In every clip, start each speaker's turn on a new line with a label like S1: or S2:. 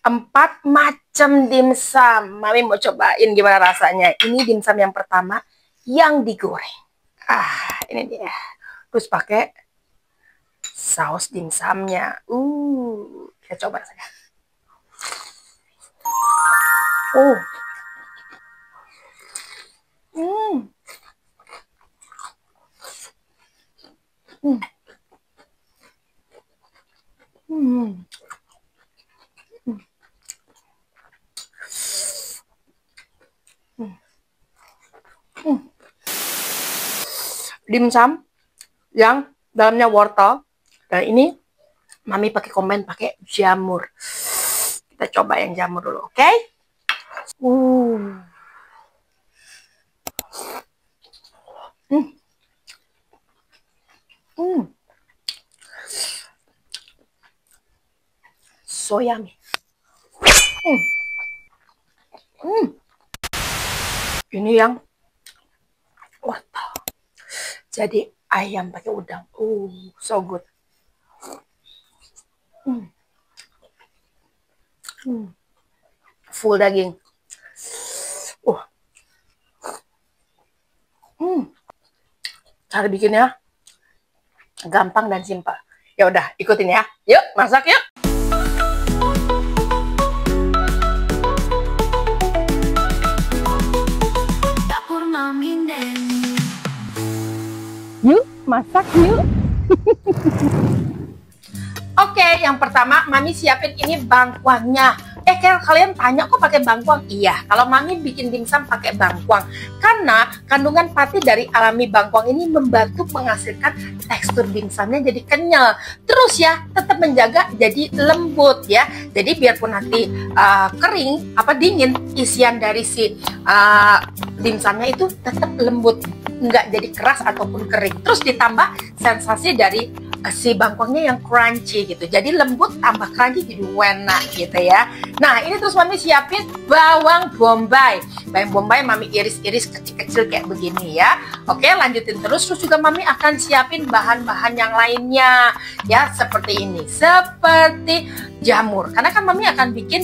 S1: 4 macam dimsum. Mami mau cobain gimana rasanya. Ini dimsum yang pertama yang digoreng. Ini dia. Terus pakai saus dimsumnya. Kita coba rasanya. Dimsum yang dalamnya wortel, dan ini Mami pakai komen pakai jamur. Kita coba yang jamur dulu, oke? So yummy. Ini yang wortel. Jadi ayam pakai udang. So good. Full daging. Cara bikinnya gampang dan simpel. Ya udah, ikutin ya. Yuk, masak yuk. Yuk, masak yuk. Oke, yang pertama Mami siapin ini bangkuangnya. Kalian tanya kok pakai bangkuang? Iya, kalau Mami bikin dimsum pakai bangkuang karena kandungan pati dari alami bangkuang ini membantu menghasilkan tekstur dimsumnya jadi kenyal. Terus ya, tetap menjaga jadi lembut ya. Jadi biarpun nanti kering dingin, isian dari si dimsumnya itu tetap lembut, nggak jadi keras ataupun kering. Terus ditambah sensasi dari si bangkuangnya yang crunchy gitu, jadi lembut tambah crunchy jadi enak gitu ya. Nah ini terus Mami siapin bawang bombay. Bawang bombay Mami iris-iris kecil-kecil kayak begini ya. Oke, lanjutin terus juga Mami akan siapin bahan-bahan yang lainnya ya, seperti ini, seperti jamur, karena kan Mami akan bikin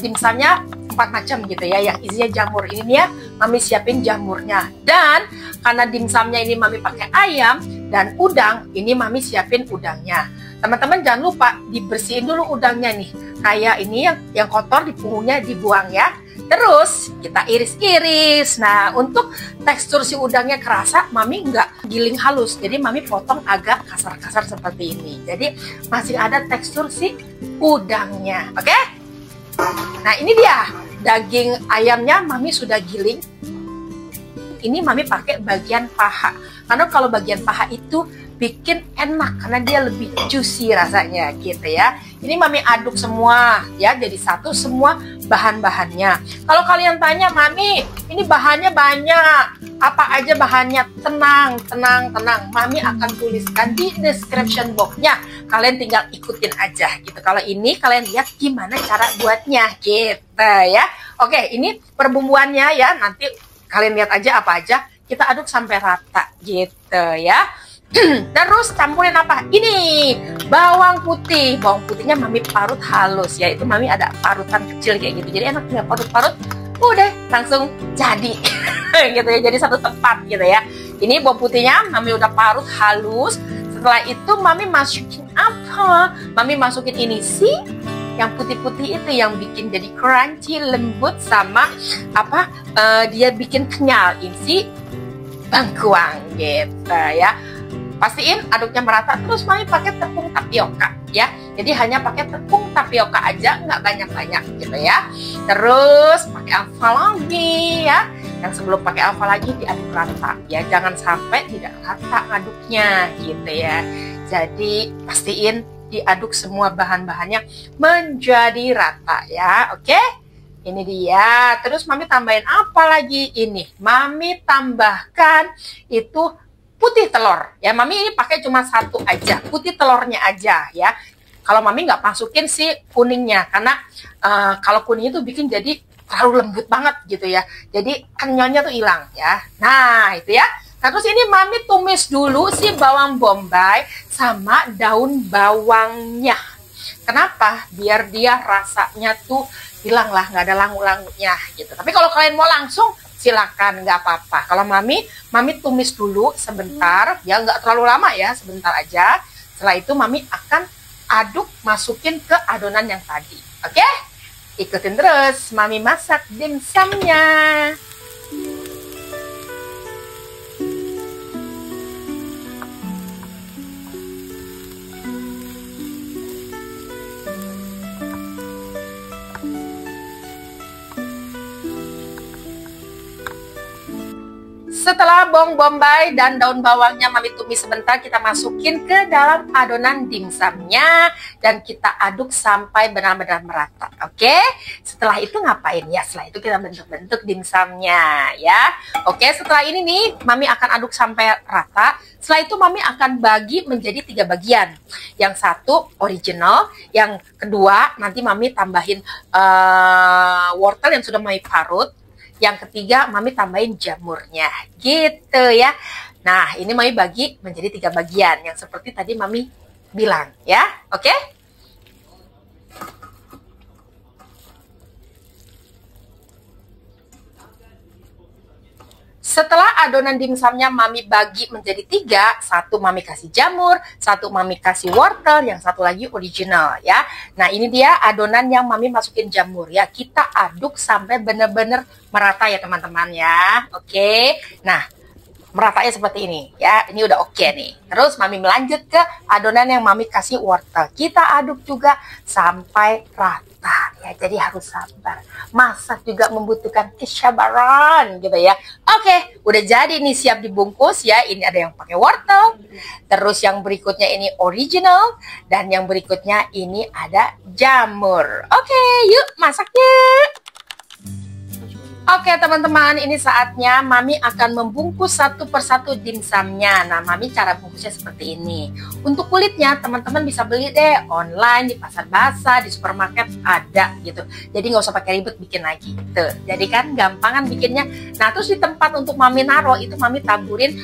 S1: dimsumnya 4 macam gitu ya, yang isinya jamur. Ini nih ya, Mami siapin jamurnya. Dan karena dimsumnya ini Mami pakai ayam dan udang, ini Mami siapin udangnya. Teman-teman jangan lupa dibersihin dulu udangnya nih. Kayak ini yang kotor di punggungnya dibuang ya. Terus kita iris-iris. Nah untuk tekstur si udangnya kerasa, Mami nggak giling halus. Jadi Mami potong agak kasar-kasar seperti ini. Jadi masih ada tekstur si udangnya. Oke? Nah ini dia daging ayamnya Mami sudah giling. Ini Mami pakai bagian paha, karena kalau bagian paha itu bikin enak karena dia lebih juicy rasanya gitu ya. Ini Mami aduk semua ya, jadi satu semua bahan-bahannya. Kalau kalian tanya, Mami ini bahannya banyak, apa aja bahannya? Tenang. Mami akan tuliskan di description box-nya. Kalian tinggal ikutin aja gitu. Kalau ini kalian lihat gimana cara buatnya gitu ya. Oke, ini perbumbuannya ya, nanti kalian lihat aja apa aja. Kita aduk sampai rata gitu ya. Terus campurin apa? Ini bawang putih. Bawang putihnya Mami parut halus ya. Itu Mami ada parutan kecil kayak gitu. Jadi enak tinggal parut-parut, udah langsung jadi gitu ya. Jadi satu tempat gitu ya. Ini bawang putihnya Mami udah parut halus. Setelah itu Mami masukin apa? Mami masukin ini sih, yang putih-putih itu yang bikin jadi crunchy, lembut, sama dia bikin kenyal. Ini sih bangkuang gitu ya. Pastiin aduknya merata. Terus Mami pakai tepung tapioka ya. Jadi hanya pakai tepung tapioka aja, nggak banyak-banyak gitu ya. Terus pakai alfa lagi ya. Yang sebelum pakai alfa lagi diaduk rata ya. Jangan sampai tidak rata ngaduknya gitu ya. Jadi pastiin diaduk semua bahan-bahannya menjadi rata ya. Oke? Ini dia. Terus Mami tambahin apa lagi? Ini Mami tambahkan itu putih telur ya. Mami ini pakai cuma satu aja, putih telurnya aja ya. Kalau Mami nggak masukin si kuningnya, karena kalau kuning itu bikin jadi terlalu lembut banget gitu ya. Jadi kenyalnya tuh hilang ya. Nah itu ya. Nah, terus ini Mami tumis dulu si bawang bombay sama daun bawangnya. Kenapa? Biar dia rasanya tuh hilang lah, nggak ada langu-langunya gitu. Tapi kalau kalian mau langsung, silakan, nggak apa-apa. Kalau mami tumis dulu sebentar, ya nggak terlalu lama ya, sebentar aja. Setelah itu mami akan aduk, masukin ke adonan yang tadi. Oke? Ikutin terus, mami masak dimsumnya. Setelah bawang bombay dan daun bawangnya mami tumis sebentar, kita masukin ke dalam adonan dimsumnya dan kita aduk sampai benar-benar merata. Oke? Setelah itu ngapain ya? Setelah itu kita bentuk-bentuk dimsumnya ya. Oke, setelah ini nih mami akan aduk sampai rata. Setelah itu mami akan bagi menjadi 3 bagian. Yang satu original, yang kedua nanti mami tambahin wortel yang sudah mami parut. Yang ketiga, mami tambahin jamurnya, gitu ya. Nah, ini mami bagi menjadi 3 bagian, yang seperti tadi mami bilang, ya, oke? Setelah adonan dimsumnya mami bagi menjadi 3, satu mami kasih jamur, satu mami kasih wortel, yang satu lagi original ya. Nah ini dia adonan yang mami masukin jamur ya. Kita aduk sampai benar-benar merata ya teman-teman ya. Oke. Nah meratanya seperti ini ya. Ini udah oke nih. Terus mami melanjut ke adonan yang mami kasih wortel. Kita aduk juga sampai rata ya. Jadi harus sabar. Masak juga membutuhkan kesabaran gitu ya. Oke, udah jadi nih siap dibungkus ya. Ini ada yang pakai wortel. Terus yang berikutnya ini original dan yang berikutnya ini ada jamur. Oke, yuk masak yuk. Oke teman-teman, ini saatnya mami akan membungkus satu persatu dimsumnya. Nah mami cara bungkusnya seperti ini. Untuk kulitnya teman-teman bisa beli deh online, di pasar basah, di supermarket ada gitu. Jadi nggak usah pakai ribet bikin lagi. Tuh, jadi kan gampangan bikinnya. Nah terus di tempat untuk mami naruh itu mami taburin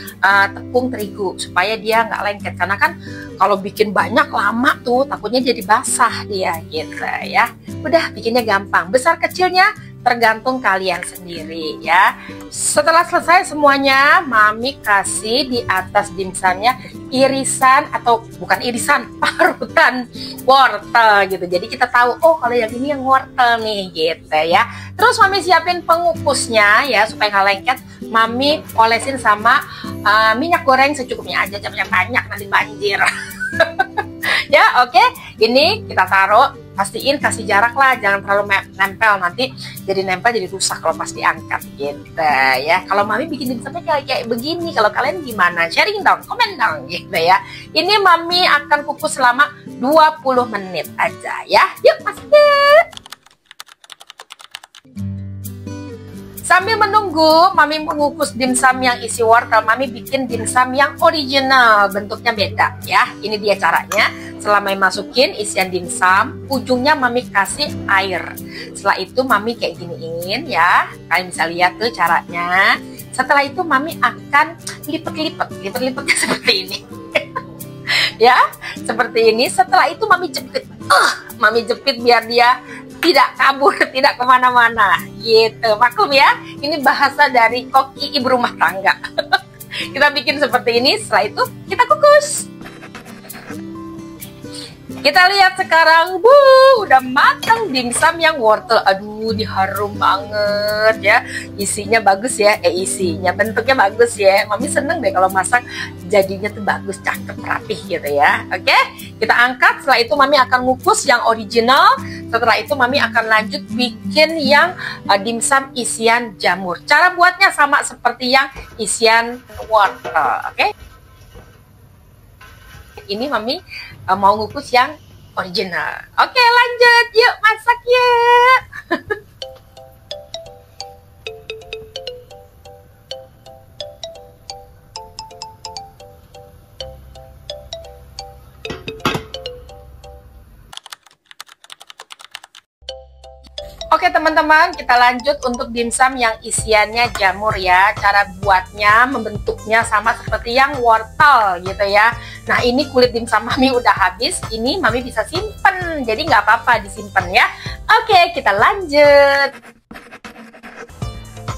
S1: tepung terigu supaya dia nggak lengket. Karena kan kalau bikin banyak lama tuh takutnya jadi basah dia gitu ya. Udah bikinnya gampang. Besar kecilnya tergantung kalian sendiri ya. Setelah selesai semuanya, mami kasih di atas dimsumnya irisan atau bukan irisan, parutan wortel gitu. Jadi kita tahu oh kalau yang ini yang wortel nih gitu ya. Terus mami siapin pengukusnya ya supaya nggak lengket. Mami olesin sama minyak goreng secukupnya aja, jangan banyak nanti banjir. Ya oke, ini kita taruh. Pastiin kasih jarak lah, jangan terlalu nempel, nanti jadi nempel jadi rusak kalau pas diangkat gitu ya. Kalau mami bikin dimsumnya kayak begini, kalau kalian gimana? Sharing dong, komen dong gitu ya. Ini mami akan kukus selama 20 menit aja ya. Yuk masuk. Sambil menunggu mami mengukus dimsum yang isi wortel, mami bikin dimsum yang original, bentuknya beda ya. Ini dia caranya. Setelah mami masukin isian dimsum, ujungnya mami kasih air. Setelah itu mami kayak giniin ya. Kalian bisa lihat tuh caranya. Setelah itu mami akan lipet-lipetnya seperti ini. Ya, seperti ini. Setelah itu mami jepit. Mami jepit biar dia tidak kabur, tidak kemana-mana gitu. Maklum ya, ini bahasa dari koki ibu rumah tangga. Kita bikin seperti ini, setelah itu kita kukus. Kita lihat sekarang, udah matang dimsum yang wortel. Aduh, ini harum banget ya. Isinya bagus ya, isinya bentuknya bagus ya. Mami seneng deh kalau masak jadinya tuh bagus, cakep, rapih gitu ya. Oke, kita angkat. Setelah itu mami akan ngukus yang original. Setelah itu mami akan lanjut bikin yang dimsum isian jamur. Cara buatnya sama seperti yang isian wortel. Oke. Ini mami mau ngukus yang original. Oke, lanjut. Yuk, masak yuk. Oke teman-teman, kita lanjut untuk dimsum yang isiannya jamur ya. Cara buatnya, membentuknya sama seperti yang wortel gitu ya. Nah, ini kulit dimsum mami udah habis. Ini mami bisa simpen, jadi nggak apa-apa disimpan ya. Oke, kita lanjut.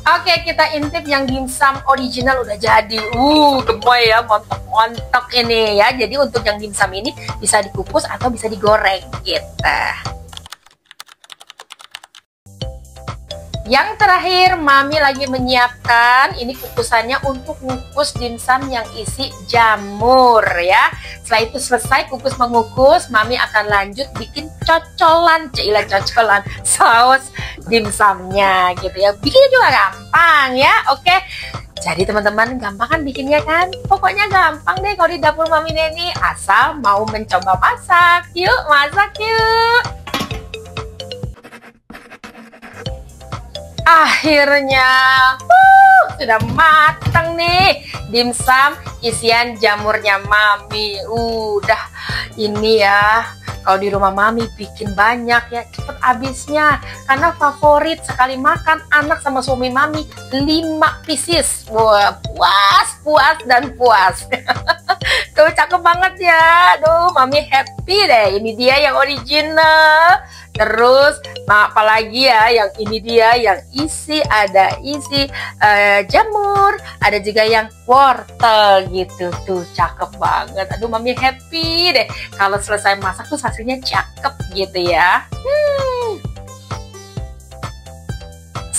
S1: Oke, kita intip yang dimsum original udah jadi. Gemoy ya, montok-montok ini ya. Jadi untuk yang dimsum ini bisa dikukus atau bisa digoreng gitu. Yang terakhir, mami lagi menyiapkan ini kukusannya untuk ngukus dimsum yang isi jamur ya. Setelah itu selesai kukus mengukus, mami akan lanjut bikin cocolan, cocolan saus dimsumnya gitu ya. Bikinnya juga gampang ya, oke. Jadi teman-teman, gampang kan bikinnya kan? Pokoknya gampang deh kalau di dapur Mami Neni, asal mau mencoba masak. Yuk, masak yuk! Akhirnya sudah matang nih dimsum isian jamurnya Mami. Udah ini ya, kalau di rumah Mami bikin banyak ya, cepet habisnya karena favorit sekali makan anak sama suami Mami 5 pieces. Wah, puas dan puas. Tuh cakep banget ya. Duh, Mami happy deh. Ini dia yang original. Terus, nah apalagi ya, yang ini dia yang ada isi jamur, ada juga yang wortel gitu tuh, cakep banget. Aduh, Mami happy deh kalau selesai masak tuh hasilnya cakep gitu ya.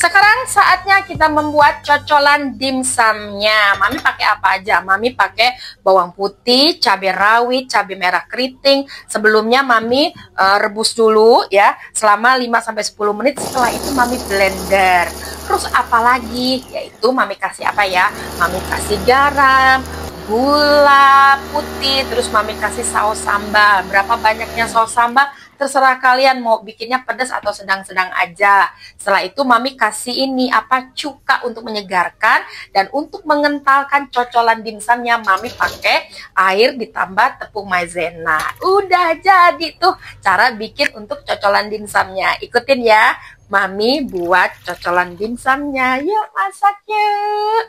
S1: Sekarang saatnya kita membuat cocolan dimsumnya. Mami pakai apa aja? Mami pakai bawang putih, cabai rawit, cabai merah keriting. Sebelumnya Mami rebus dulu ya selama 5-10 menit. Setelah itu Mami blender. Terus apa lagi? Yaitu Mami kasih apa ya? Mami kasih garam, gula putih, terus Mami kasih saus sambal. Berapa banyaknya saus sambal? Terserah kalian mau bikinnya pedas atau sedang-sedang aja. Setelah itu Mami kasih ini cuka untuk menyegarkan, dan untuk mengentalkan cocolan dimsumnya Mami pakai air ditambah tepung maizena. Udah jadi tuh cara bikin untuk cocolan dimsumnya. Ikutin ya, Mami buat cocolan dimsumnya. Yuk masak yuk.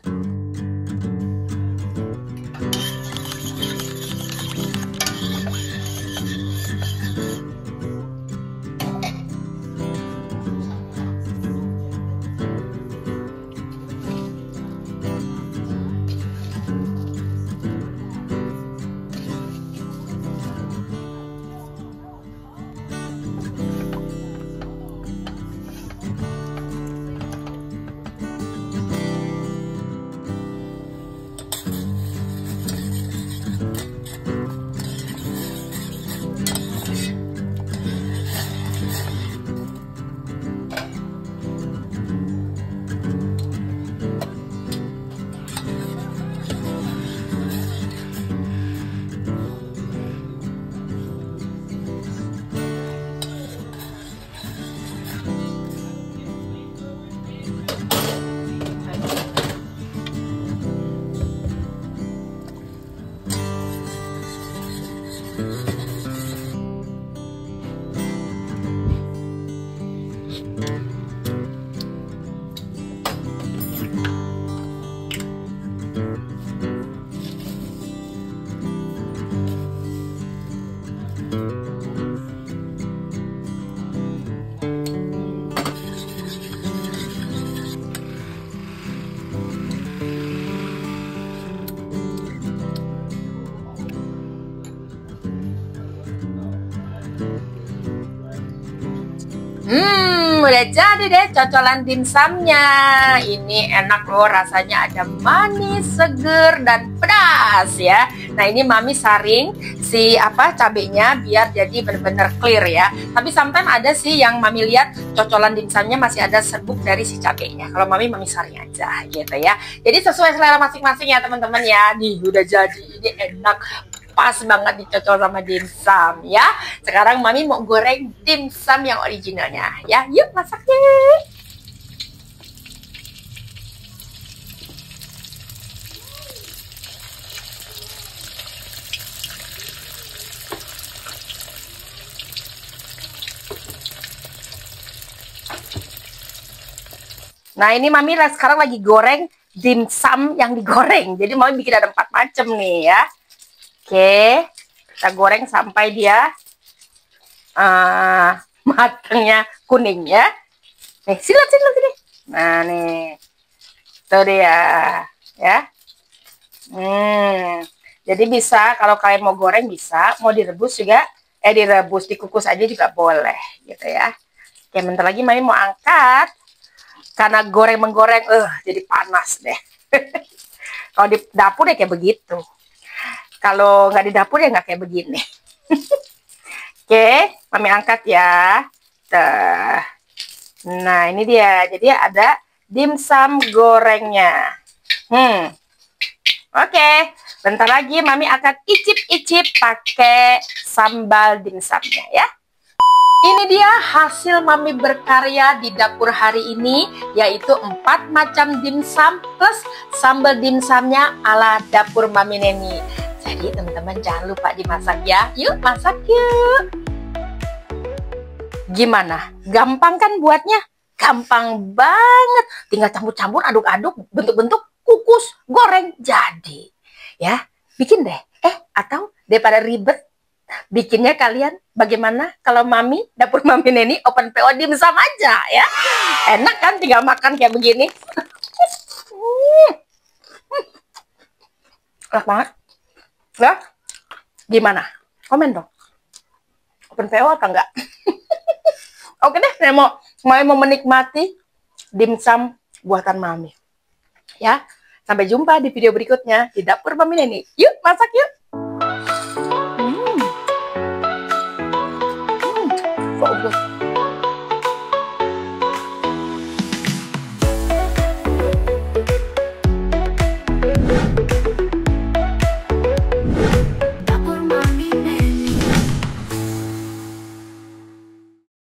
S1: Udah jadi deh cocolan dimsumnya. Ini enak loh, rasanya ada manis, seger, dan pedas ya. Nah ini Mami saring si cabenya biar jadi bener-bener clear ya. Tapi sometimes ada sih yang Mami lihat cocolan dimsumnya masih ada serbuk dari si cabenya. Kalau Mami saring aja gitu ya. Jadi sesuai selera masing-masing ya teman-teman ya. Nih udah jadi, ini enak, pas banget dicocol sama dimsum ya. Sekarang Mami mau goreng dimsum yang originalnya ya. Yuk masak yuk. Nah ini Mami sekarang lagi goreng dimsum yang digoreng. Jadi Mami bikin ada 4 macam nih ya. Oke, kita goreng sampai dia matangnya kuning ya. Nih, silat sini. Nah, nih. Itu dia, ya. Jadi bisa kalau kalian mau goreng bisa, mau direbus juga, direbus, dikukus aja juga boleh, gitu ya. Oke, bentar lagi Mami mau angkat. Karena menggoreng, jadi panas deh. Kalau di dapur ya kayak begitu. Kalau nggak di dapur ya nggak kayak begini. Oke, Mami angkat ya. Nah, ini dia. Jadi ada dimsum gorengnya. Oke, bentar lagi Mami akan icip-icip pakai sambal dimsumnya ya. Ini dia hasil Mami berkarya di dapur hari ini, yaitu 4 macam dimsum plus sambal dimsumnya ala dapur Mami Neni. Jadi teman-teman jangan lupa dimasak ya. Yuk masak yuk. Gimana? Gampang kan buatnya? Gampang banget. Tinggal campur-campur, aduk-aduk, bentuk-bentuk, kukus, goreng, jadi. Ya, bikin deh. Atau daripada ribet, bikinnya kalian bagaimana kalau Mami, dapur Mami Neni open PO dimsum aja ya. Enak kan tinggal makan kayak begini. Enak banget. Ya? Gimana? Komen dong. Open PO atau enggak? Oke deh, saya mau menikmati dimsum buatan Mami. Ya, sampai jumpa di video berikutnya di dapur Mami Neni. Yuk, masak yuk.